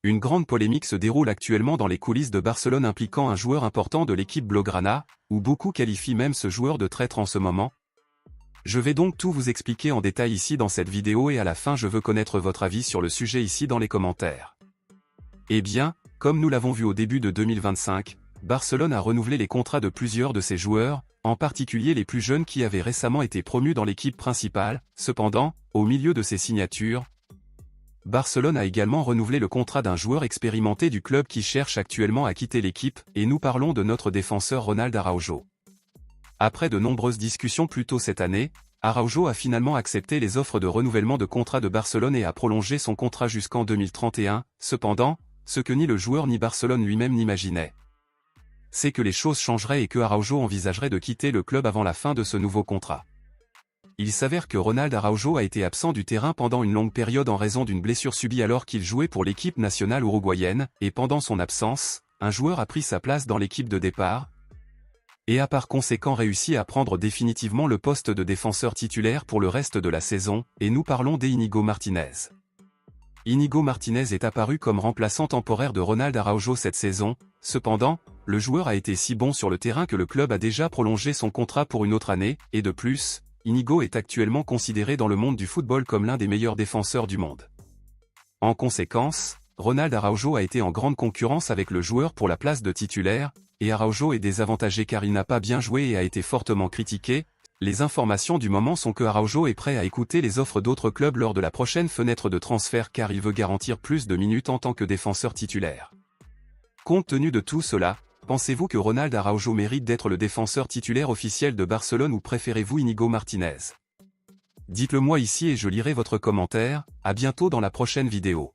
Une grande polémique se déroule actuellement dans les coulisses de Barcelone impliquant un joueur important de l'équipe blaugrana, où beaucoup qualifient même ce joueur de traître en ce moment. Je vais donc tout vous expliquer en détail ici dans cette vidéo et à la fin je veux connaître votre avis sur le sujet ici dans les commentaires. Eh bien, comme nous l'avons vu au début de 2025, Barcelone a renouvelé les contrats de plusieurs de ses joueurs, en particulier les plus jeunes qui avaient récemment été promus dans l'équipe principale. Cependant, au milieu de ces signatures, Barcelone a également renouvelé le contrat d'un joueur expérimenté du club qui cherche actuellement à quitter l'équipe, et nous parlons de notre défenseur Ronald Araujo. Après de nombreuses discussions plus tôt cette année, Araujo a finalement accepté les offres de renouvellement de contrat de Barcelone et a prolongé son contrat jusqu'en 2031, cependant, ce que ni le joueur ni Barcelone lui-même n'imaginaient, c'est que les choses changeraient et que Araujo envisagerait de quitter le club avant la fin de ce nouveau contrat. Il s'avère que Ronald Araujo a été absent du terrain pendant une longue période en raison d'une blessure subie alors qu'il jouait pour l'équipe nationale uruguayenne, et pendant son absence, un joueur a pris sa place dans l'équipe de départ, et a par conséquent réussi à prendre définitivement le poste de défenseur titulaire pour le reste de la saison, et nous parlons d'Íñigo Martínez. Íñigo Martínez est apparu comme remplaçant temporaire de Ronald Araujo cette saison, cependant, le joueur a été si bon sur le terrain que le club a déjà prolongé son contrat pour une autre année, et de plus, Íñigo est actuellement considéré dans le monde du football comme l'un des meilleurs défenseurs du monde. En conséquence, Ronald Araujo a été en grande concurrence avec le joueur pour la place de titulaire, et Araujo est désavantagé car il n'a pas bien joué et a été fortement critiqué. Les informations du moment sont que Araujo est prêt à écouter les offres d'autres clubs lors de la prochaine fenêtre de transfert car il veut garantir plus de minutes en tant que défenseur titulaire. Compte tenu de tout cela, pensez-vous que Ronald Araujo mérite d'être le défenseur titulaire officiel de Barcelone ou préférez-vous Íñigo Martínez? Dites-le moi ici et je lirai votre commentaire. À bientôt dans la prochaine vidéo.